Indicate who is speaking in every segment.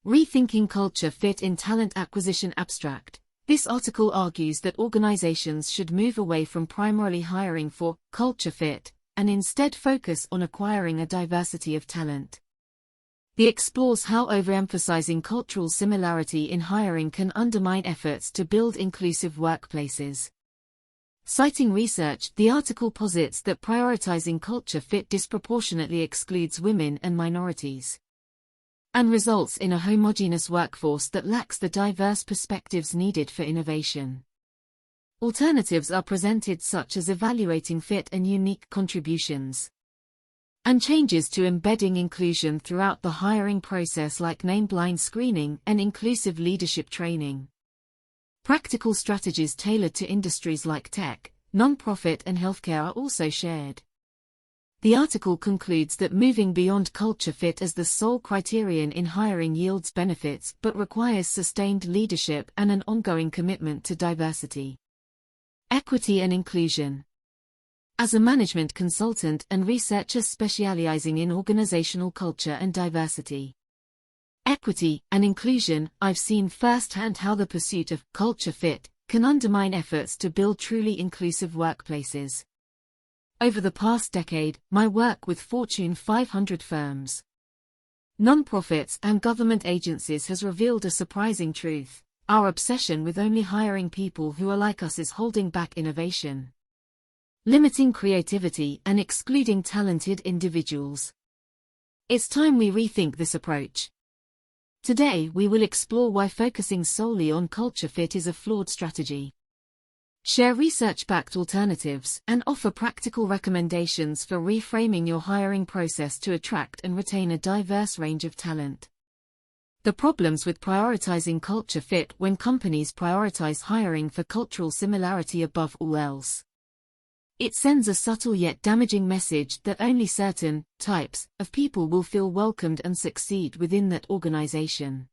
Speaker 1: Rethinking Culture Fit in Talent Acquisition Abstract. This article argues that organizations should move away from primarily hiring for culture fit and instead focus on acquiring a diversity of talent. It explores how overemphasizing cultural similarity in hiring can undermine efforts to build inclusive workplaces. Citing research, the article posits that prioritizing culture fit disproportionately excludes women and minorities, and results in a homogenous workforce that lacks the diverse perspectives needed for innovation. Alternatives are presented, such as evaluating fit and unique contributions, and changes to embedding inclusion throughout the hiring process, like name-blind screening and inclusive leadership training. Practical strategies tailored to industries like tech, non-profit and healthcare are also shared. The article concludes that moving beyond culture fit as the sole criterion in hiring yields benefits but requires sustained leadership and an ongoing commitment to diversity, equity and inclusion. As a management consultant and researcher specializing in organizational culture and diversity, equity and inclusion, I've seen firsthand how the pursuit of culture fit can undermine efforts to build truly inclusive workplaces. Over the past decade, my work with Fortune 500 firms, nonprofits and government agencies has revealed a surprising truth. Our obsession with only hiring people who are like us is holding back innovation, limiting creativity and excluding talented individuals. It's time we rethink this approach. Today we will explore why focusing solely on culture fit is a flawed strategy, share research-backed alternatives, and offer practical recommendations for reframing your hiring process to attract and retain a diverse range of talent. The problems with prioritizing culture fit when companies prioritize hiring for cultural similarity above all else. It sends a subtle yet damaging message that only certain types of people will feel welcomed and succeed within that organization.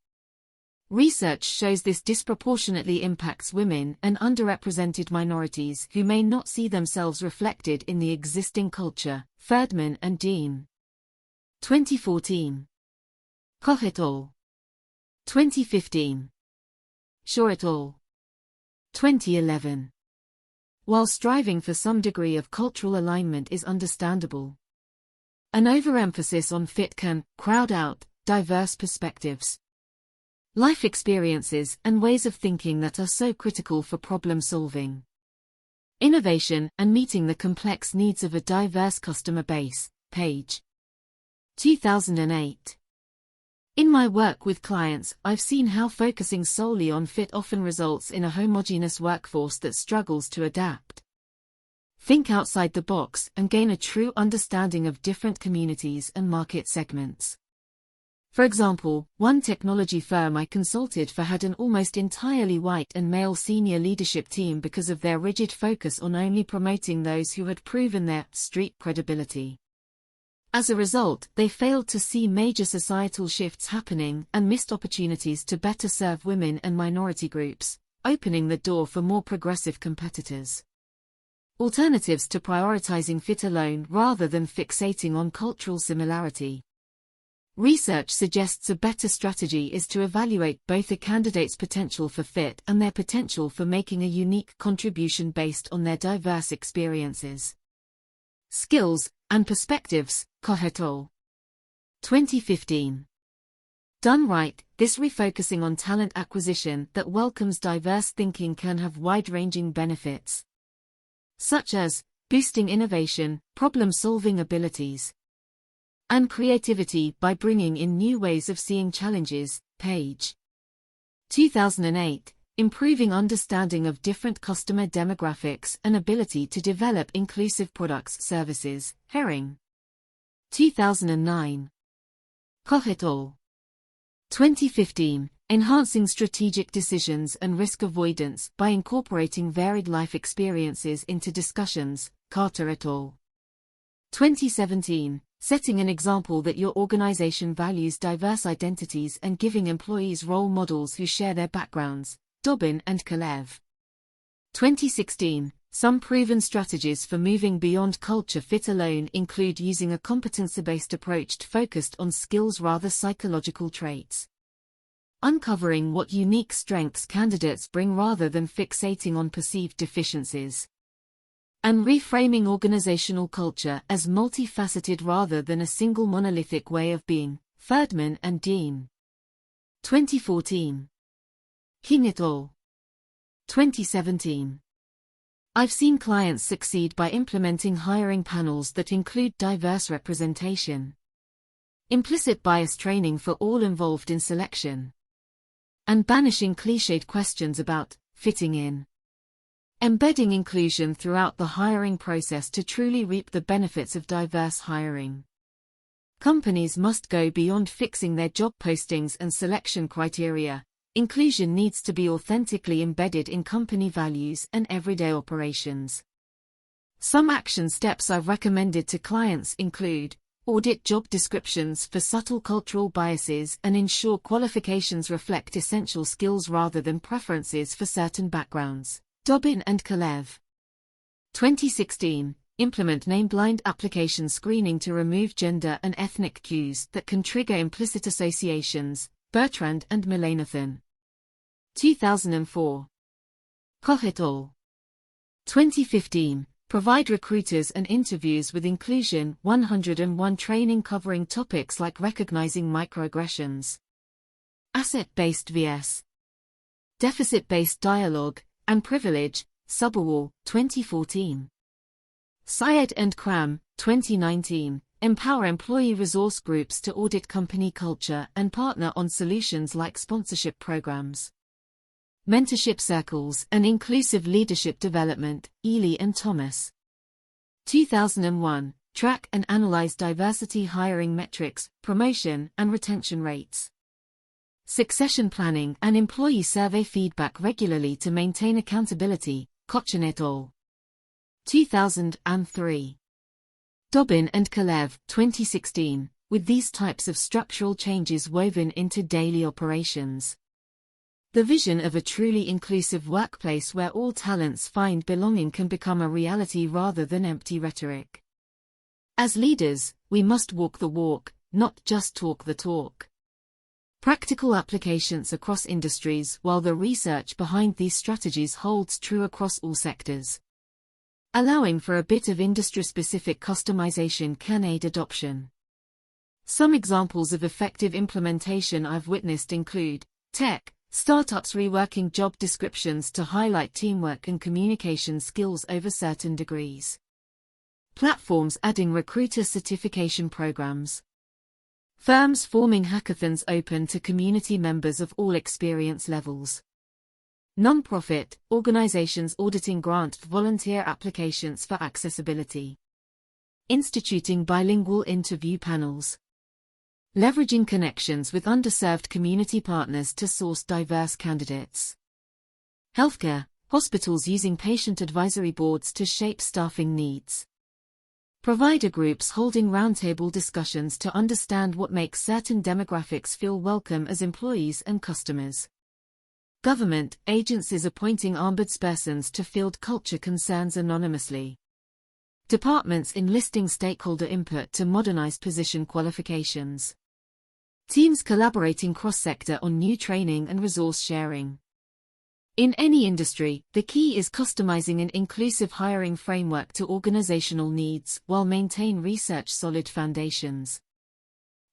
Speaker 1: Research shows this disproportionately impacts women and underrepresented minorities who may not see themselves reflected in the existing culture. Ferdman and Dean. 2014. Koch et al. 2015. Shaw et al. 2011. While striving for some degree of cultural alignment is understandable, an overemphasis on fit can crowd out diverse perspectives, life experiences, and ways of thinking that are so critical for problem-solving, innovation, and meeting the complex needs of a diverse customer base. Page 2008. In my work with clients, I've seen how focusing solely on fit often results in a homogeneous workforce that struggles to adapt, think outside the box, and gain a true understanding of different communities and market segments. For example, one technology firm I consulted for had an almost entirely white and male senior leadership team because of their rigid focus on only promoting those who had proven their street credibility. As a result, they failed to see major societal shifts happening and missed opportunities to better serve women and minority groups, opening the door for more progressive competitors. Alternatives to prioritizing fit alone rather than fixating on cultural similarity. Research suggests a better strategy is to evaluate both a candidate's potential for fit and their potential for making a unique contribution based on their diverse experiences, skills, and perspectives. Koch et al. 2015. Done right, this refocusing on talent acquisition that welcomes diverse thinking can have wide-ranging benefits, such as boosting innovation, problem-solving abilities, and creativity by bringing in new ways of seeing challenges. Page 2008. Improving understanding of different customer demographics and ability to develop inclusive products services. Herring. 2009. Koch et al. 2015. Enhancing strategic decisions and risk avoidance by incorporating varied life experiences into discussions. Carter et al. 2017. Setting an example that your organization values diverse identities and giving employees role models who share their backgrounds. Dobbin and Kalev. 2016. Some proven strategies for moving beyond culture fit alone include using a competency-based approach focused on skills rather psychological traits. uncovering what unique strengths candidates bring rather than fixating on perceived deficiencies. And reframing organizational culture as multifaceted rather than a single monolithic way of being. Ferdman and Dean. 2014. King et al. 2017. I've seen clients succeed by implementing hiring panels that include diverse representation. Implicit bias training for all involved in selection. And banishing cliched questions about fitting in. Embedding inclusion throughout the hiring process to truly reap the benefits of diverse hiring. Companies must go beyond fixing their job postings and selection criteria. Inclusion needs to be authentically embedded in company values and everyday operations. Some action steps I've recommended to clients include: audit job descriptions for subtle cultural biases and ensure qualifications reflect essential skills rather than preferences for certain backgrounds. Dobbin and Kalev. 2016. Implement name-blind application screening to remove gender and ethnic cues that can trigger implicit associations. Bertrand and Mullainathan. 2004. Koch et al. 2015. Provide recruiters and interviews with Inclusion 101 training covering topics like recognizing microaggressions, asset-based vs. deficit-based dialogue, and privilege. Subawar, 2014. Syed and Cram, 2019. Empower employee resource groups to audit company culture and partner on solutions like sponsorship programs, mentorship circles, and inclusive leadership development. Ely and Thomas. 2001. Track and analyze diversity hiring metrics, promotion and retention rates, succession planning, and employee survey feedback regularly to maintain accountability. Cochin et al. 2003. Dobbin and Kalev, 2016. With these types of structural changes woven into daily operations, the vision of a truly inclusive workplace where all talents find belonging can become a reality rather than empty rhetoric. As leaders, we must walk the walk, not just talk the talk. Practical applications across industries, while the research behind these strategies holds true across all sectors. Allowing for a bit of industry-specific customization can aid adoption. Some examples of effective implementation I've witnessed include: tech startups reworking job descriptions to highlight teamwork and communication skills over certain degrees. Platforms adding recruiter certification programs. Firms forming hackathons open to community members of all experience levels. Non-profit organizations auditing grant volunteer applications for accessibility. Instituting bilingual interview panels. Leveraging connections with underserved community partners to source diverse candidates. Healthcare, hospitals using patient advisory boards to shape staffing needs. Provider groups holding roundtable discussions to understand what makes certain demographics feel welcome as employees and customers. Government agencies appointing ombudspersons to field culture concerns anonymously. Departments enlisting stakeholder input to modernize position qualifications. Teams collaborating cross-sector on new training and resource sharing. In any industry, the key is customizing an inclusive hiring framework to organizational needs while maintain research solid foundations.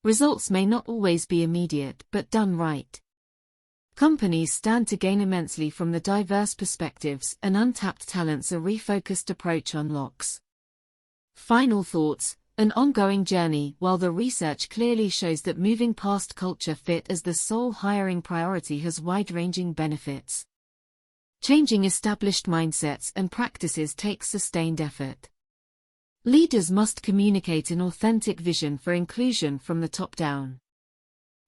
Speaker 1: Results may not always be immediate, but done right, companies stand to gain immensely from the diverse perspectives and untapped talents a refocused approach unlocks. Final thoughts: an ongoing journey. While the research clearly shows that moving past culture fit as the sole hiring priority has wide-ranging benefits, changing established mindsets and practices takes sustained effort. Leaders must communicate an authentic vision for inclusion from the top down.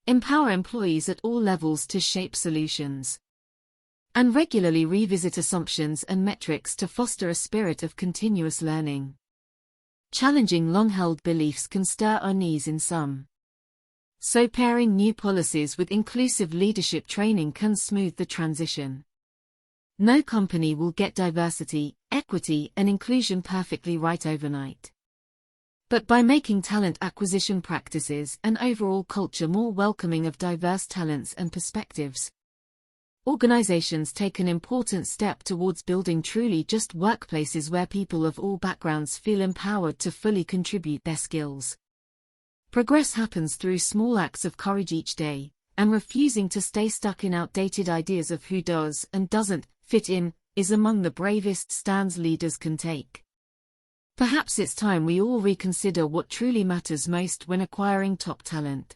Speaker 1: Empower employees at all levels to shape solutions. And regularly revisit assumptions and metrics to foster a spirit of continuous learning. Challenging long-held beliefs can stir unease in some. So pairing new policies with inclusive leadership training can smooth the transition. No company will get diversity, equity, and inclusion perfectly right overnight. but by making talent acquisition practices and overall culture more welcoming of diverse talents and perspectives. Organizations take an important step towards building truly just workplaces where people of all backgrounds feel empowered to fully contribute their skills. Progress happens through small acts of courage each day, and refusing to stay stuck in outdated ideas of who does and doesn't fit in is among the bravest stands leaders can take. Perhaps it's time we all reconsider what truly matters most when acquiring top talent.